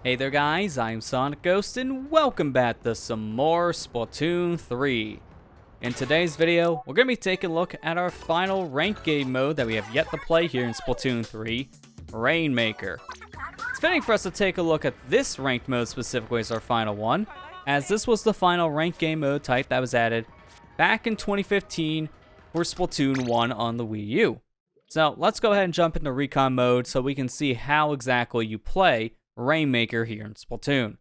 Hey there guys, I'm SonicGhost and welcome back to some more Splatoon 3. In today's video, we're going to be taking a look at our final ranked game mode that we have yet to play here in Splatoon 3, Rainmaker. It's fitting for us to take a look at this ranked mode specifically as our final one, as this was the final ranked game mode type that was added back in 2015 for Splatoon 1 on the Wii U. So let's go ahead and jump into recon mode so we can see how exactly you play Rainmaker here in Splatoon.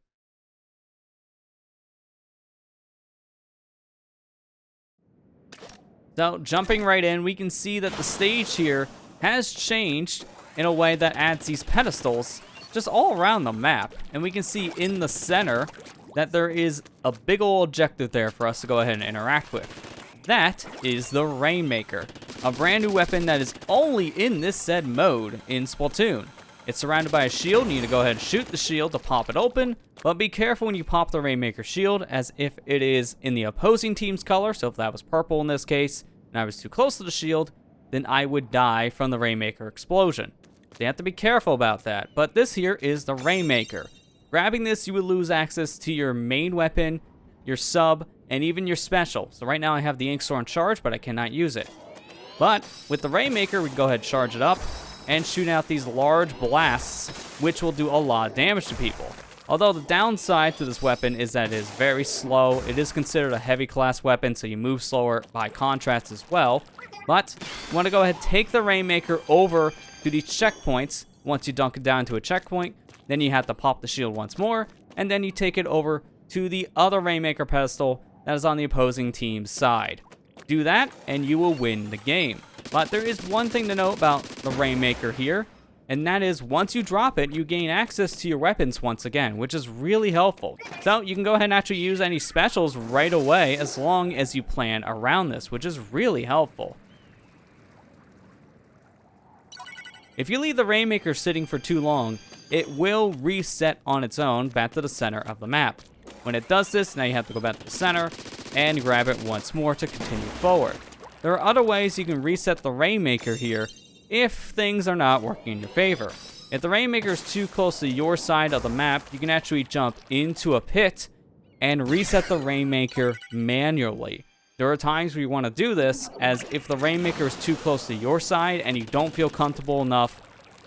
So jumping right in, we can see that the stage here has changed in a way that adds these pedestals just all around the map. And we can see in the center that there is a big old objective there for us to go ahead and interact with. That is the Rainmaker, a brand new weapon that is only in this said mode in Splatoon. It's surrounded by a shield. You need to go ahead and shoot the shield to pop it open, but be careful when you pop the Rainmaker shield, as if it is in the opposing team's color, so if that was purple in this case, and I was too close to the shield, then I would die from the Rainmaker explosion. So you have to be careful about that, but this here is the Rainmaker. Grabbing this, you would lose access to your main weapon, your sub, and even your special. So right now I have the Ink Sword on charge, but I cannot use it. But with the Rainmaker, we can go ahead and charge it up and shoot out these large blasts, which will do a lot of damage to people. Although the downside to this weapon is that it is very slow. It is considered a heavy class weapon, so you move slower by contrast as well. But you want to go ahead and take the Rainmaker over to these checkpoints. Once you dunk it down to a checkpoint, then you have to pop the shield once more, and then you take it over to the other Rainmaker pedestal that is on the opposing team's side. Do that, and you will win the game. But there is one thing to note about the Rainmaker here, and that is once you drop it, you gain access to your weapons once again, which is really helpful. So you can go ahead and actually use any specials right away as long as you plan around this, which is really helpful. If you leave the Rainmaker sitting for too long, it will reset on its own back to the center of the map. When it does this, now you have to go back to the center and grab it once more to continue forward. There are other ways you can reset the Rainmaker here if things are not working in your favor. If the Rainmaker is too close to your side of the map, you can actually jump into a pit and reset the Rainmaker manually. There are times where you want to do this, as if the Rainmaker is too close to your side and you don't feel comfortable enough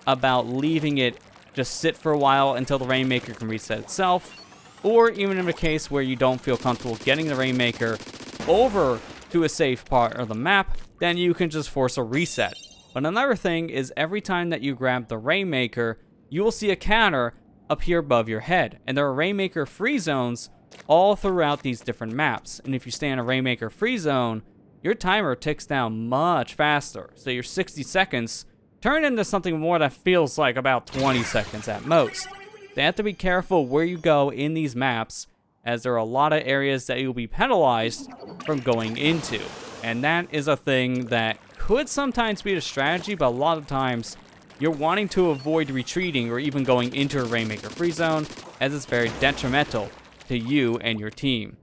about leaving it just sit for a while until the Rainmaker can reset itself, or even in a case where you don't feel comfortable getting the Rainmaker over to a safe part of the map, then you can just force a reset. But another thing is every time that you grab the Rainmaker, you will see a counter appear above your head. And there are Rainmaker free zones all throughout these different maps. And if you stay in a Rainmaker free zone, your timer ticks down much faster. So your 60 seconds turn into something more that feels like about 20 seconds at most. So you have to be careful where you go in these maps, as there are a lot of areas that you'll be penalized from going into. And that is a thing that could sometimes be a strategy, but a lot of times you're wanting to avoid retreating or even going into a Rainmaker free zone, as it's very detrimental to you and your team.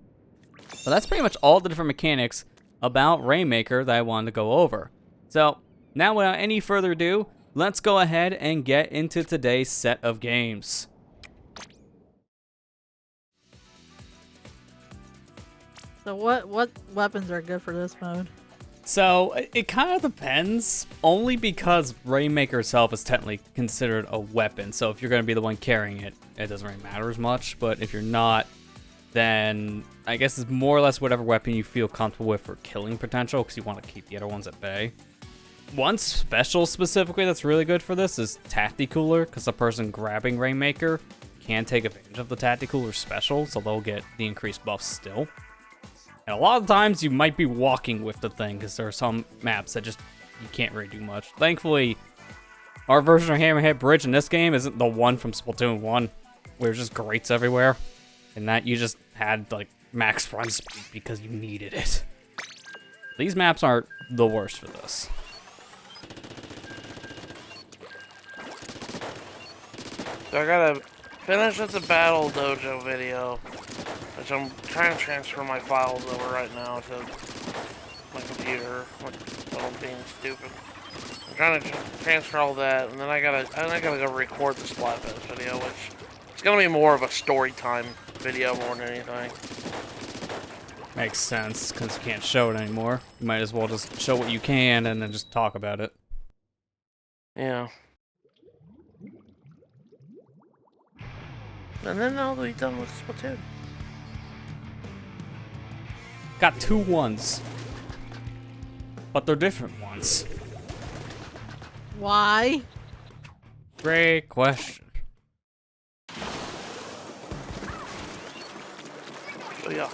But that's pretty much all the different mechanics about Rainmaker that I wanted to go over. So now without any further ado, let's go ahead and get into today's set of games. So what weapons are good for this mode? So it kind of depends, only because Rainmaker itself is technically considered a weapon. So if you're going to be the one carrying it, it doesn't really matter as much. But if you're not, then I guess it's more or less whatever weapon you feel comfortable with for killing potential, because you want to keep the other ones at bay. One special specifically that's really good for this is Tacticooler, because the person grabbing Rainmaker can take advantage of the Tacticooler special, so they'll get the increased buffs still. And a lot of times you might be walking with the thing, because there are some maps that just, you can't really do much. Thankfully, our version of Hammerhead Bridge in this game isn't the one from Splatoon 1, where there's just grates everywhere. And that you just had, like, max run speed because you needed it. These maps aren't the worst for this. So I gotta finish with the Battle Dojo video, which I'm trying to transfer my files over right now to my computer, while I'm being stupid. I'm trying to transfer all that, and then I gotta go record the Splatfest video, which It's gonna be more of a story time video more than anything. Makes sense, because you can't show it anymore. You might as well just show what you can and then just talk about it. Yeah. And then I'll be done with Splatoon. Got 2 ones. But they're different ones. Why? Great question. Oh yeah.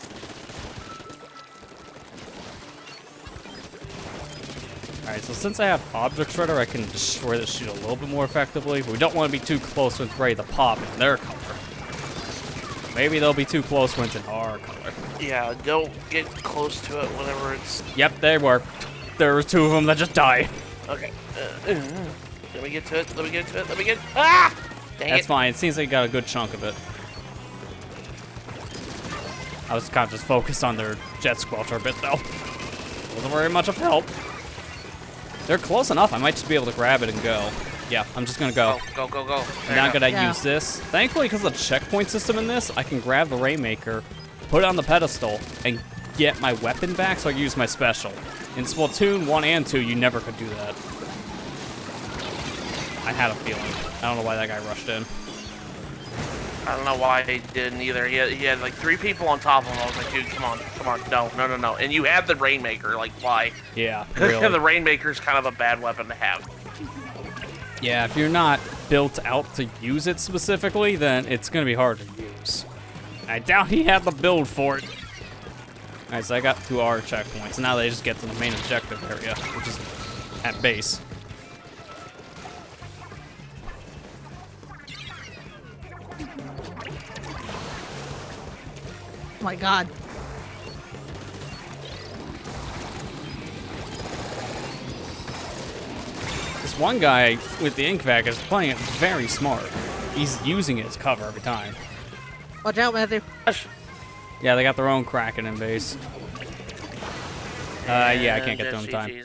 Alright, so since I have Object Shredder, I can destroy this shit a little bit more effectively, but we don't want to be too close when it's ready to pop in their color. Maybe they'll be too close when it's in our color. Yeah, don't get close to it whenever it's... Yep, they were. There were 2 of them that just died. Okay. Let me get to it, let me get to it, let me get... Ah! Dang That's it. fine, it seems like you got a good chunk of it. I was kind of just focused on their jet squelcher a bit, though. Wasn't very much of help. They're close enough, I might just be able to grab it and go. Yeah, I'm just gonna go. Go, go, go. And now I'm gonna Yeah. use this. Thankfully, because of the checkpoint system in this, I can grab the Rainmaker, put it on the pedestal, and get my weapon back so I can use my special. In Splatoon 1 and 2, you never could do that. I had a feeling. I don't know why that guy rushed in. I don't know why he didn't either. He had like 3 people on top of him. I was like, dude, come on, no. And you have the Rainmaker, like, why? Yeah, really. The Rainmaker's kind of a bad weapon to have. Yeah, if you're not built out to use it specifically, then it's gonna be hard to use. I doubt he had the build for it. Alright, so I got 2 R checkpoints. Now they just get to the main objective area, which is at base. Oh my god. This one guy with the ink vac is playing it very smart. He's using it as cover every time. Watch out, Matthew. Yeah, they got their own Kraken in base. Yeah, I can't get to him in time.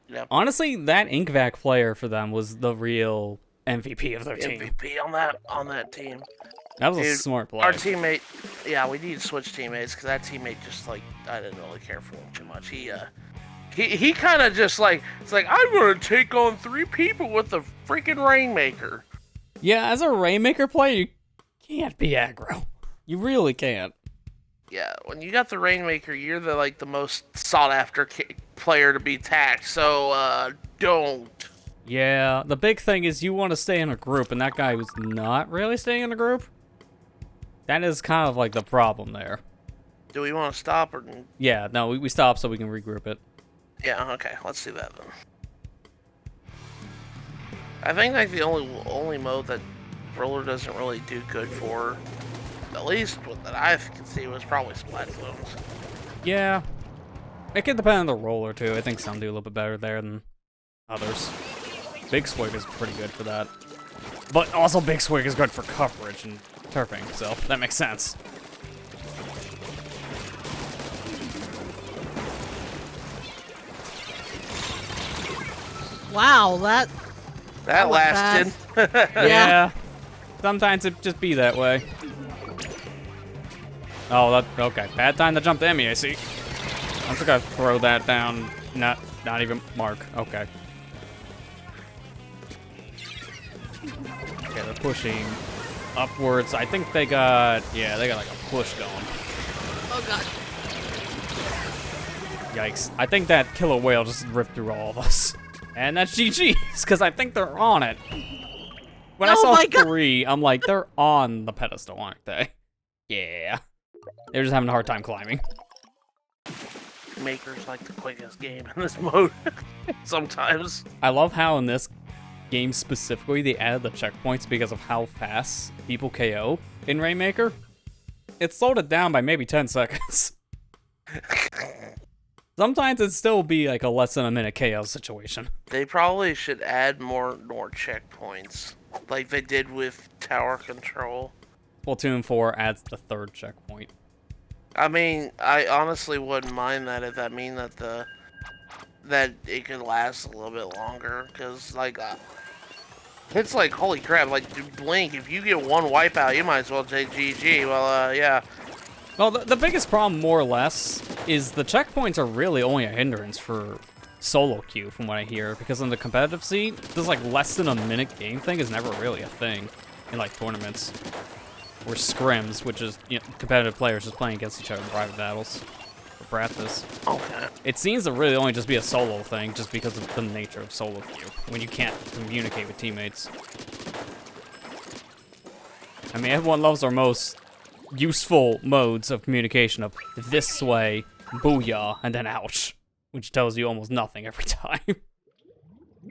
Yep. Honestly, that ink vac player for them was the real MVP of their team. MVP on that team. That was a Dude, smart play. Our teammate, yeah, we need to switch teammates because that teammate just like I didn't really care for him too much. He kind of just like it's like I'm gonna take on 3 people with the freaking Rainmaker. Yeah, as a Rainmaker player, you can't be aggro. You really can't. Yeah, when you got the Rainmaker, you're the most sought after player to be taxed. So don't. Yeah, the big thing is you want to stay in a group, and that guy was not really staying in a group. That is kind of like the problem there. Do we want to stop or? Yeah, no, we stop so we can regroup it. Yeah, okay, let's do that then. I think like the only mode that Roller doesn't really do good for, at least that I can see, was probably Splatoon. Yeah, it can depend on the roller too. I think some do a little bit better there than others. Big Swig is pretty good for that, but also Big Swig is good for coverage and turfing, so that makes sense. Wow, that That was lasted. Yeah. Sometimes it just be that way. Oh, that okay. Bad time to jump to Emmy, I see. I'm just gonna throw that down. Not even mark. Okay. Okay, they're pushing upwards. I think they got like a push going. Oh god. Yikes. I think that killer whale just ripped through all of us. And that's GG's, because I think they're on it. When I Oh saw my God. 3, I'm like, they're on the pedestal, aren't they? Yeah. They're just having a hard time climbing. Maker's like the quickest game in this mode. Sometimes. I love how in this game specifically, they added the checkpoints because of how fast people KO in Rainmaker. It slowed it down by maybe 10 seconds. Sometimes it'd still be like a less than a minute KO situation. They probably should add more checkpoints, like they did with tower control. Splatoon 4 adds the 3rd checkpoint. I mean, I honestly wouldn't mind that if that mean that that it could last a little bit longer, because like It's like, holy crap, like, dude, Blink, if you get one wipeout, you might as well take GG. Well, yeah. Well, the biggest problem, more or less, is the checkpoints are really only a hindrance for solo queue, from what I hear, because in the competitive scene, this like less than a minute game thing is never really a thing in like tournaments or scrims, which is, you know, competitive players just playing against each other in private battles for practice. Okay. It seems to really only just be a solo thing, just because of the nature of solo queue, when you can't communicate with teammates. I mean, everyone loves our most useful modes of communication of this way, booyah, and then ouch, which tells you almost nothing every time.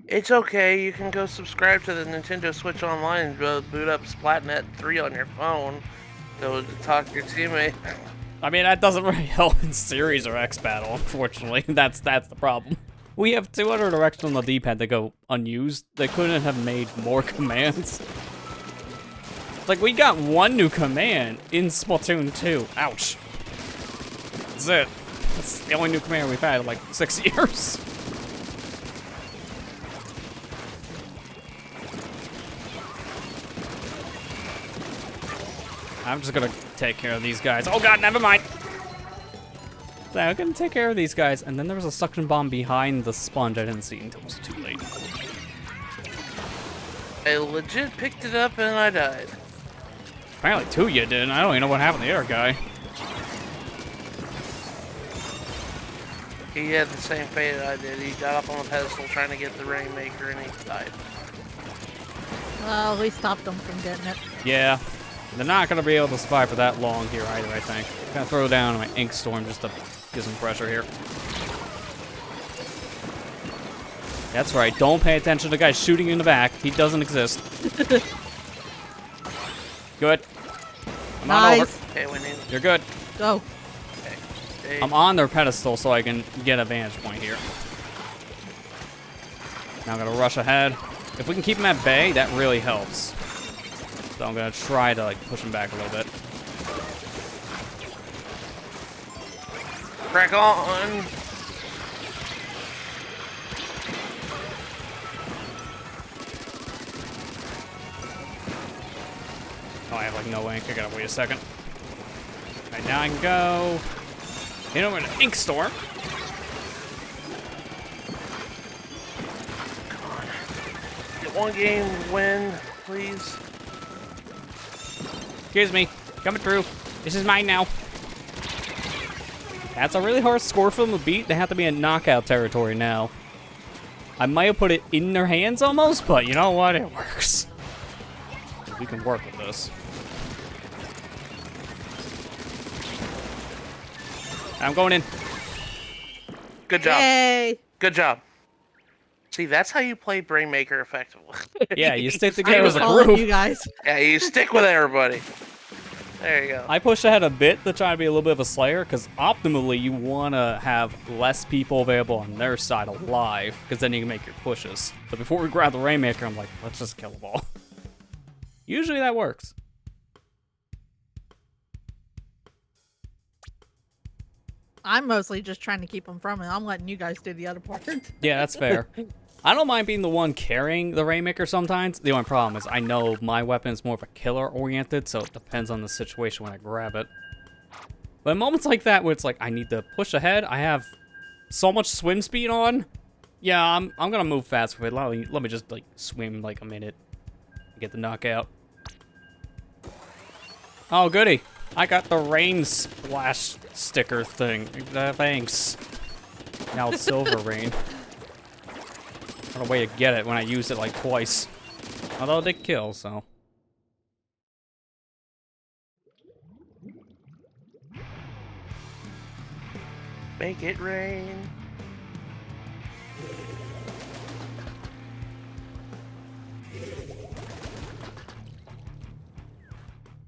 It's okay, you can go subscribe to the Nintendo Switch Online and go boot up Splatnet 3 on your phone. Go talk to your teammate. I mean, that doesn't really help in Series or X Battle, unfortunately. That's the problem. We have 200 directions on the D-pad that go unused. They couldn't have made more commands. Like, we got one new command in Splatoon 2. Ouch. That's it. That's the only new command we've had in like 6 years. I'm just gonna take care of these guys. Oh god, never mind. So I'm gonna take care of these guys, and then there was a suction bomb behind the sponge I didn't see until it was too late. I legit picked it up and I died. Apparently two of you did. I don't even know what happened to the other guy. He had the same fate I did. He got up on the pedestal trying to get the Rainmaker and he died. Well, we stopped them from getting it. Yeah. They're not gonna be able to survive for that long here either, I think. I'm gonna throw down my ink storm just to get some pressure here. That's right, don't pay attention to the guy shooting you in the back. He doesn't exist. Good. I'm on over. Okay, Winnie. You're good. Go. Okay, stay. I'm on their pedestal so I can get a vantage point here. Now I'm gonna rush ahead. If we can keep him at bay, that really helps. So I'm gonna try to like push him back a little bit. Crack on. Oh, I have like no ink. I gotta wait a second. Alright, now I can go. You know, with an ink storm. Come on. Get one game win, please. Excuse me. Coming through. This is mine now. That's a really hard score for them to beat. They have to be in knockout territory now. I might have put it in their hands almost, but you know what? It works. We can work with this. I'm going in. Good job. Yay! Good job. See, that's how you play Rainmaker effectively. Yeah, you stick I together was as a calling group. you guys. Yeah, you stick with everybody. There you go. I push ahead a bit to try to be a little bit of a slayer, because optimally you want to have less people available on their side alive, because then you can make your pushes. But before we grab the Rainmaker, I'm like, let's just kill them all. Usually that works. I'm mostly just trying to keep them from it. I'm letting you guys do the other part. Yeah, that's fair. I don't mind being the one carrying the Rainmaker sometimes. The only problem is I know my weapon is more of a killer-oriented, so it depends on the situation when I grab it. But in moments like that where it's like, I need to push ahead, I have so much swim speed on. Yeah, I'm gonna move fast with it. Let me just, like, swim, like, a minute. Get the knockout. Oh, goody. I got the rain splash sticker thing. Thanks. Now it's silver rain. What a way to get it when I used it like twice. Although it did kill, so. Make it rain.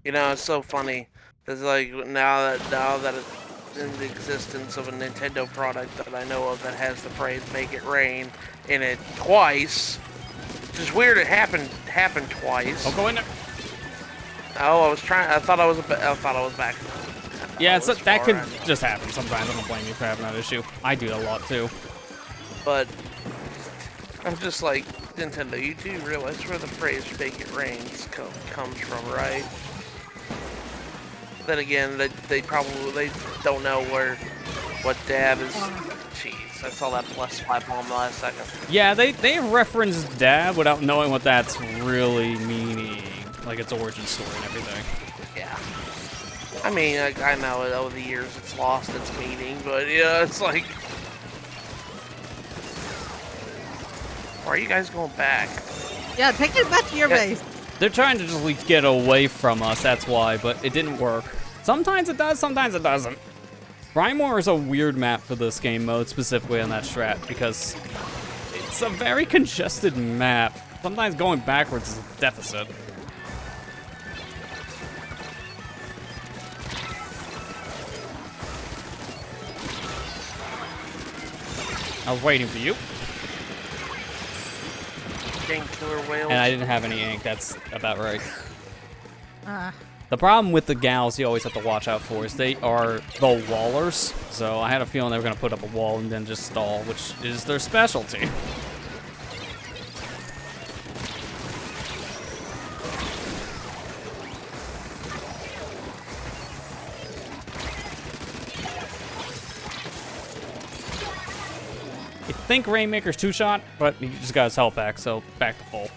You know, it's so funny. It's like now that it's in the existence of a Nintendo product that I know of that has the phrase "Make it rain" in it twice. It's just weird. It happened twice. Oh, go in there. Oh, I thought I was back. Yeah, that could just happen sometimes. I don't blame you for having that issue. I do it a lot too. But I'm just like, Nintendo, you do realize where the phrase "Make It Rain" comes from, right? Then again, they probably don't know what dab is. Jeez, I saw that plus spy bomb last second. Yeah, they referenced dab without knowing what that's really meaning, like its origin story and everything. Yeah. I mean, I know it over the years it's lost its meaning, but yeah, it's like, why are you guys going back? Yeah, take it back to your base. They're trying to just get away from us, that's why, but it didn't work. Sometimes it does, sometimes it doesn't. Rainmaker is a weird map for this game mode, specifically on that strat, because it's a very congested map. Sometimes going backwards is a deficit. I was waiting for you. Dang killer whales. And I didn't have any ink, that's about right. The problem with the gals you always have to watch out for is they are the wallers. So I had a feeling they were going to put up a wall and then just stall, which is their specialty. I think Rainmaker's two-shot, but he just got his health back, so back to full.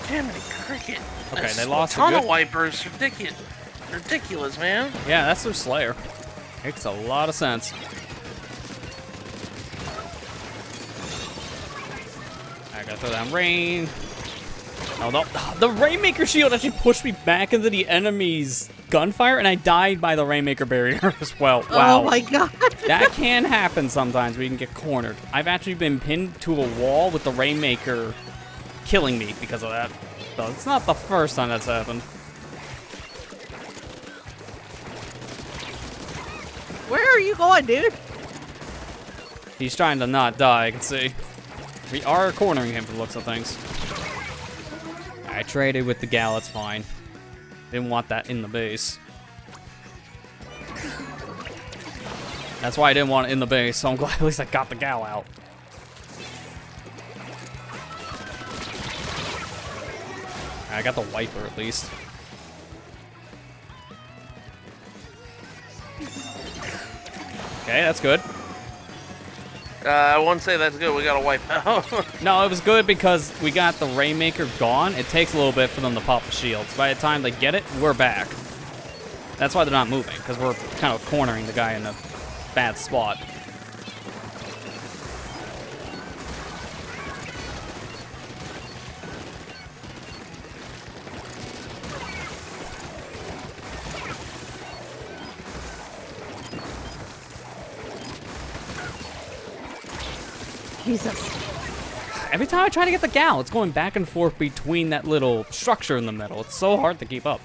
Damn it, cricket. Okay, they lost a tunnel good... wipers. Ridiculous, man. Yeah, that's their Slayer. Makes a lot of sense. I gotta throw down rain. Oh no, the Rainmaker shield actually pushed me back into the enemy's gunfire, and I died by the Rainmaker barrier as well. Wow. Oh my god. That can happen sometimes where you can get cornered. I've actually been pinned to a wall with the Rainmaker killing me because of that. So it's not the first time that's happened. Where are you going, dude? He's trying to not die, I can see. We are cornering him for the looks of things. I traded with the gal, it's fine. Didn't want that in the base. That's why I didn't want it in the base, so I'm glad at least I got the gal out. I got the wiper at least. Okay, that's good. I wouldn't say that's good. We gotta wipe out. No, it was good because we got the Rainmaker gone. It takes a little bit for them to pop the shields. By the time they get it, we're back. That's why they're not moving, because we're kind of cornering the guy in a bad spot. Jesus. Every time I try to get the gal, it's going back and forth between that little structure in the middle. It's so hard to keep up.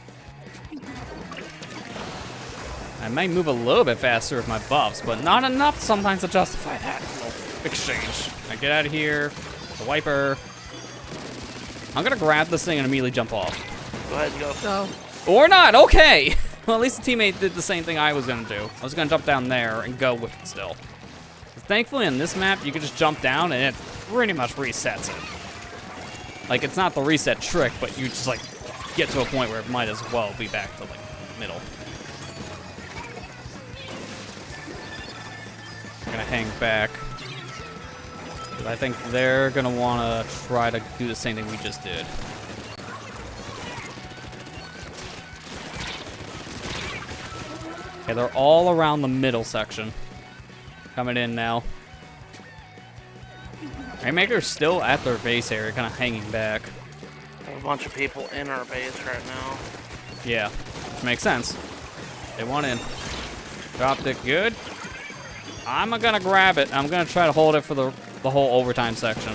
I might move a little bit faster with my buffs, but not enough sometimes to justify that little exchange. I get out of here, the wiper. I'm gonna grab this thing and immediately jump off. Go ahead and go. So, Or not, okay! Well, at least the teammate did the same thing I was gonna do. I was gonna jump down there and go with it still. Thankfully, on this map, you can just jump down and it pretty much resets it. Like, it's not the reset trick, but you just, like, get to a point where it might as well be back to, like, middle. I'm gonna hang back. But I think they're gonna wanna try to do the same thing we just did. Okay, they're all around the middle section. Coming in now. Rainmaker's still at their base area, kind of hanging back. There's a bunch of people in our base right now. Yeah, which makes sense. They want in. Dropped it good. I'm gonna grab it. I'm gonna try to hold it for the whole overtime section.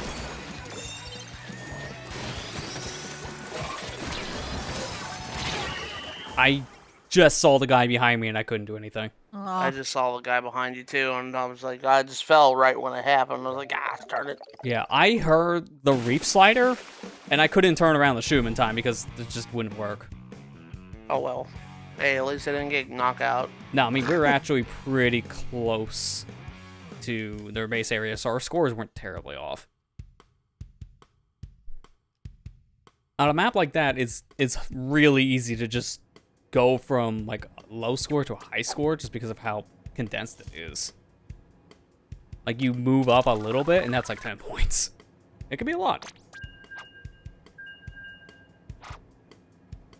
I just saw the guy behind me and I couldn't do anything. I just saw the guy behind you too, and I was like, I just fell right when it happened. I was like, darn it. Yeah, I heard the reef slider, and I couldn't turn around to shoot him in time because it just wouldn't work. Oh well. Hey, at least I didn't get knocked out. No, I mean, we were actually pretty close. to their base area, so our scores weren't terribly off. On a map like that, it's really easy to just go from like a low score to a high score just because of how condensed it is. Like you move up a little bit and that's like 10 points. It could be a lot.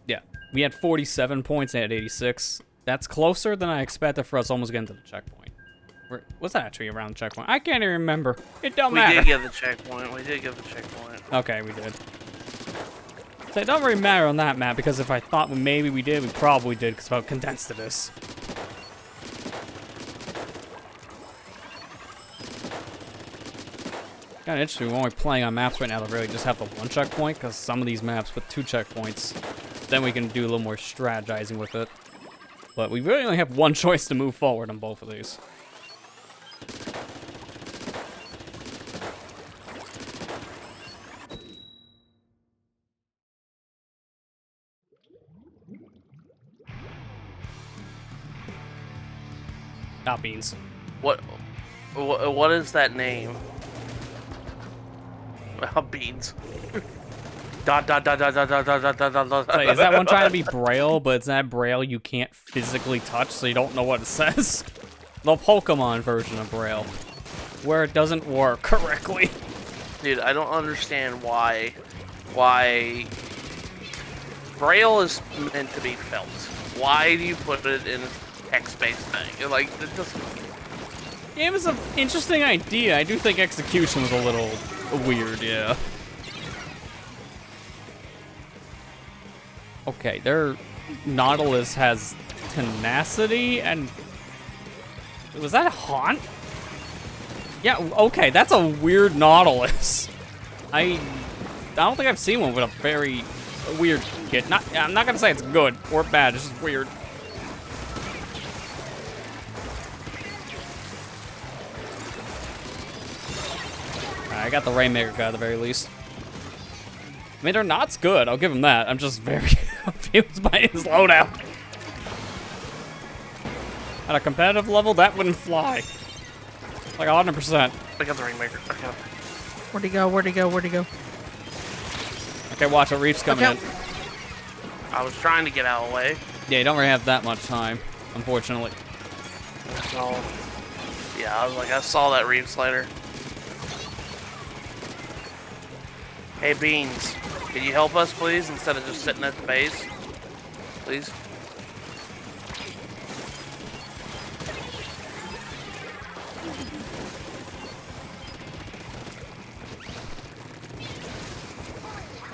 Yeah, we had 47 points and had 86. That's closer than I expected for us almost getting to the checkpoint. Was that actually around the checkpoint? I can't even remember. It don't matter. We did get the checkpoint. We did get the checkpoint. Okay, we did. So it don't really matter on that map, because if I thought maybe we did, we probably did, because of how condensed it is. Kind of interesting, we're only playing on maps right now that really just have the one checkpoint, because some of these maps with 2 checkpoints, then we can do a little more strategizing with it. But we really only have one choice to move forward on both of these. Not beans. What is that name? Beans. Dot dot dot dot dot dot dot dot dot dot. Like, is that one trying to be Braille, but it's not Braille you can't physically touch, so you don't know what it says? The Pokemon version of Braille, where it doesn't work correctly. Dude, I don't understand why Braille is meant to be felt. Why do you put it in a text-based thing? Like, it doesn't. Yeah, it was an interesting idea. I do think execution was a little weird, yeah. Okay, their Nautilus has tenacity and... Was that a haunt? Yeah, okay, that's a weird Nautilus. I don't think I've seen one with a very weird kit. I'm not gonna say it's good or bad, it's just weird. I got the Rainmaker guy at the very least. I mean, they're not good, I'll give him that. I'm just very confused by his loadout. At a competitive level, that wouldn't fly. Like 100%. I got the Rainmaker. I got it. Where'd he go? Where'd he go? Where'd he go? Okay, watch it. Reef's coming in. I was trying to get out of the way. Yeah, you don't really have that much time, unfortunately. So, yeah, I was like, I saw that Reef slider. Hey, Beans, can you help us, please, instead of just sitting at the base? Please?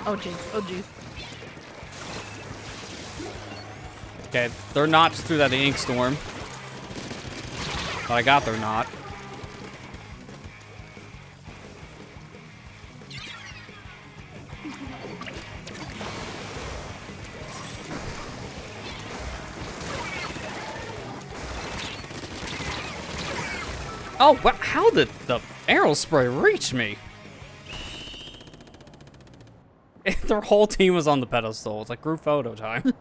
Oh, geez. Oh, geez. Okay, they're not through that ink storm. But I got their knot. Oh, wow, how did the arrow spray reach me? Their whole team was on the pedestal. It's like group photo time.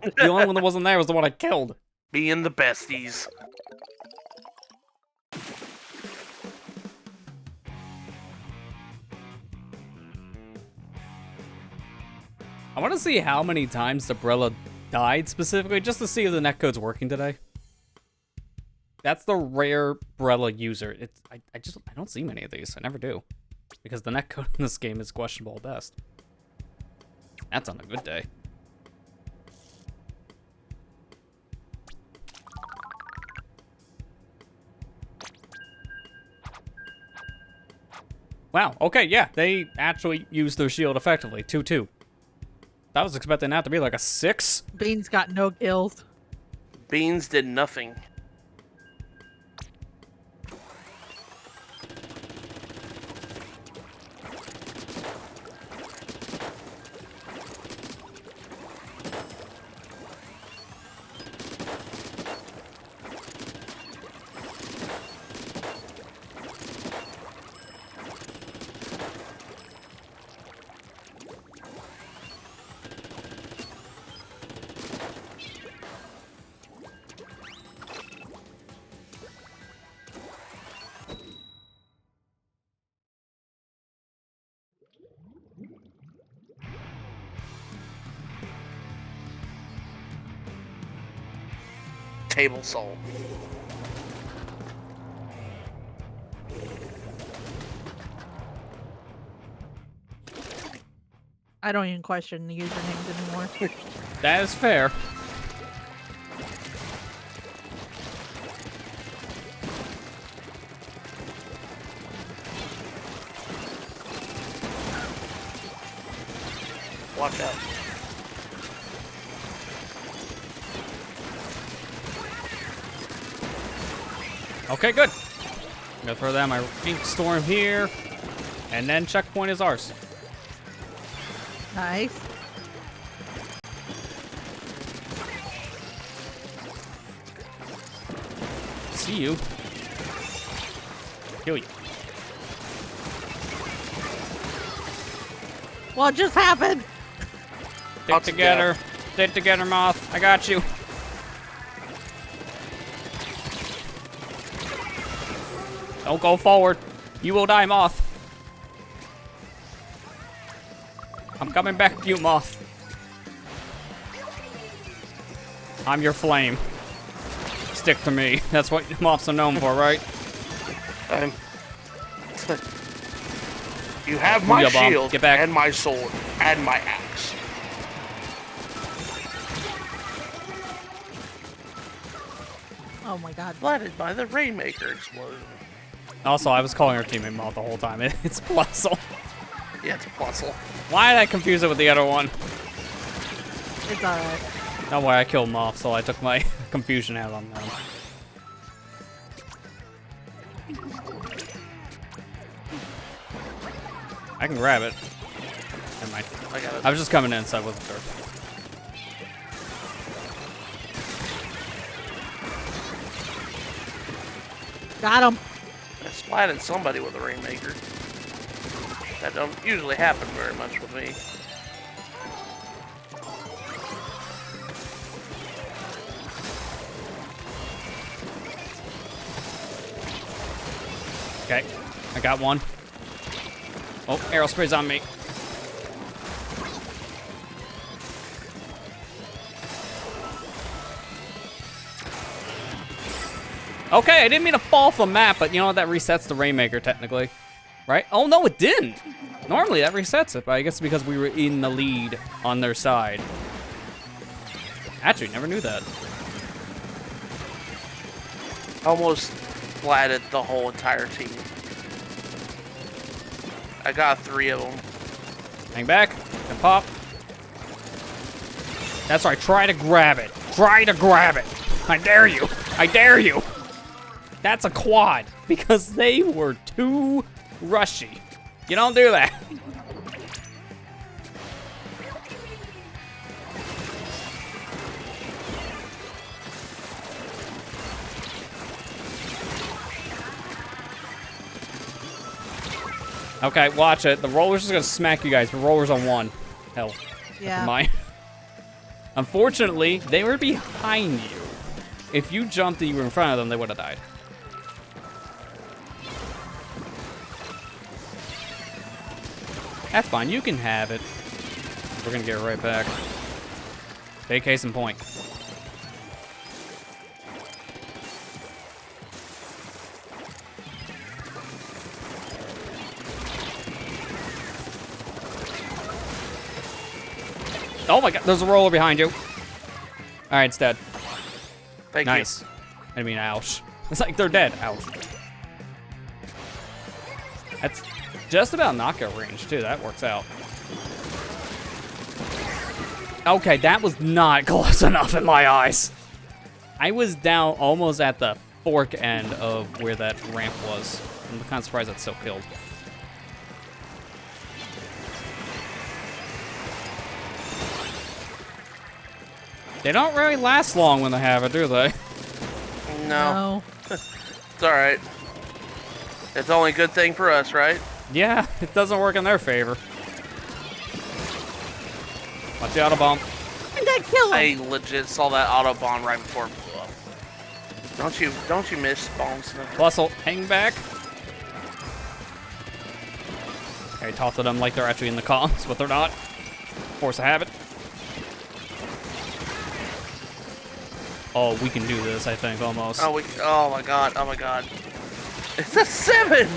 The only one that wasn't there was the one I killed. Being the besties. I want to see how many times the Brella died specifically, just to see if the netcode's working today. That's the rare Brella user. I don't see many of these. I never do. Because the netcode in this game is questionable at best. That's on a good day. Wow, okay, yeah, they actually used their shield effectively. 2-2. I was expecting that to be like a 6. Beans got no kills. Beans did nothing. table soul. I don't even question the usernames anymore. That is fair. Watch out. Okay, good. I'm gonna throw down my ink storm here, and then checkpoint is ours. Nice. See you. Kill you. What just happened? Stick together. Stick together, Moth. I got you. Don't go forward. You will die, Moth. I'm coming back to you, Moth. I'm your flame. Stick to me. That's what moths are known for, right? You have my Booyah bomb. shield Get back. and my sword and my axe. Oh my god. Flooded by the Rainmaker explosion. Also, I was calling her teammate Moth the whole time. It's Plusle. Yeah, it's a puzzle. Why did I confuse it with the other one? It's alright. Don't worry, I killed Moth, so I took my confusion out on them. I can grab it. Never mind. I got it. I was just coming in, so I wasn't sure. Got him. I splatted somebody with a Rainmaker. That don't usually happen very much with me. Okay, I got one. Oh, arrow spray's on me. Okay, I didn't mean to fall off the map, but you know what? That resets the Rainmaker, technically. Right? Oh, no, it didn't. Normally, that resets it, but I guess because we were in the lead on their side. Actually, never knew that. Almost splatted the whole entire team. I got 3 of them. Hang back and pop. That's right, try to grab it. Try to grab it. I dare you. I dare you. That's a quad because they were too rushy. You don't do that. Okay, watch it. The roller's just gonna smack you guys. The roller's on 1. Hell. Yeah. Never mind. Unfortunately, they were behind you. If you jumped and you were in front of them, they would have died. That's fine. You can have it. We're gonna get it right back. Take case in point. Oh my god, there's a roller behind you. Alright, it's dead. Thank Nice. I mean, ouch. It's like they're dead. Ouch. That's just about knockout range, too. That works out. Okay, that was not close enough in my eyes. I was down almost at the fork end of where that ramp was. I'm kind of surprised that still killed. They don't really last long when they have it, do they? you. No. It's alright. It's the only good thing for us, right? Yeah, it doesn't work in their favor. Watch the auto bomb. And that kill him. I legit saw that Autobahn right before it blew up. Don't you miss Bomb Sniffer? Plusle, hang back. Okay, talk to them like they're actually in the comms, but they're not. Force of habit. Oh, we can do this, I think, almost. Oh my god. Oh my god. It's a 7!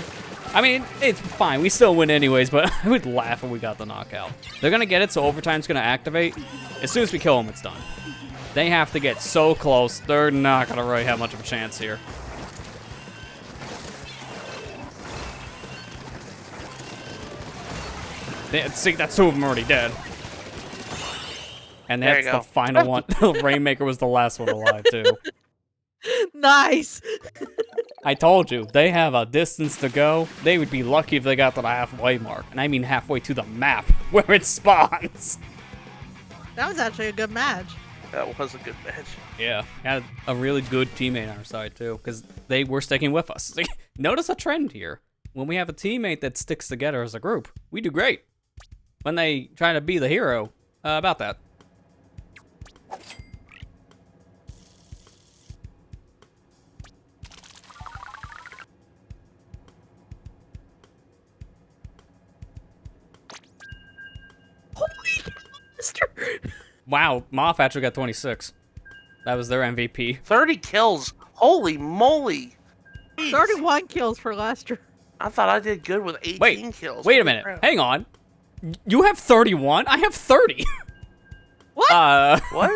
I mean, it's fine. We still win anyways, but I would laugh if we got the knockout. They're going to get it, so overtime's going to activate. As soon as we kill them, it's done. They have to get so close. They're not going to really have much of a chance here. See, that's 2 of them already dead. And that's the final one. Rainmaker was the last one alive, too. Nice. I told you, they have a distance to go. They would be lucky if they got to the halfway mark. And I mean halfway to the map where it spawns. That was actually a good match. That was a good match. Yeah, had a really good teammate on our side, too, because they were sticking with us. Notice a trend here. When we have a teammate that sticks together as a group, we do great. When they try to be the hero, about that. Wow, Moth actually got 26. That was their MVP. 30 kills. Holy moly. Jeez. 31 kills for Lester. I thought I did good with 18 kills. Wait a minute. Hang on. You have 31? I have 30. What? What?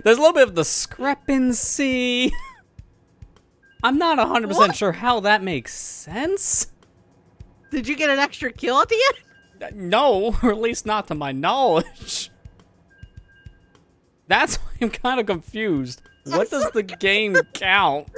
There's a little bit of discrepancy. I'm not 100% sure how that makes sense. Did you get an extra kill at the end? No, or at least not to my knowledge. That's why I'm kind of confused. What does the game count?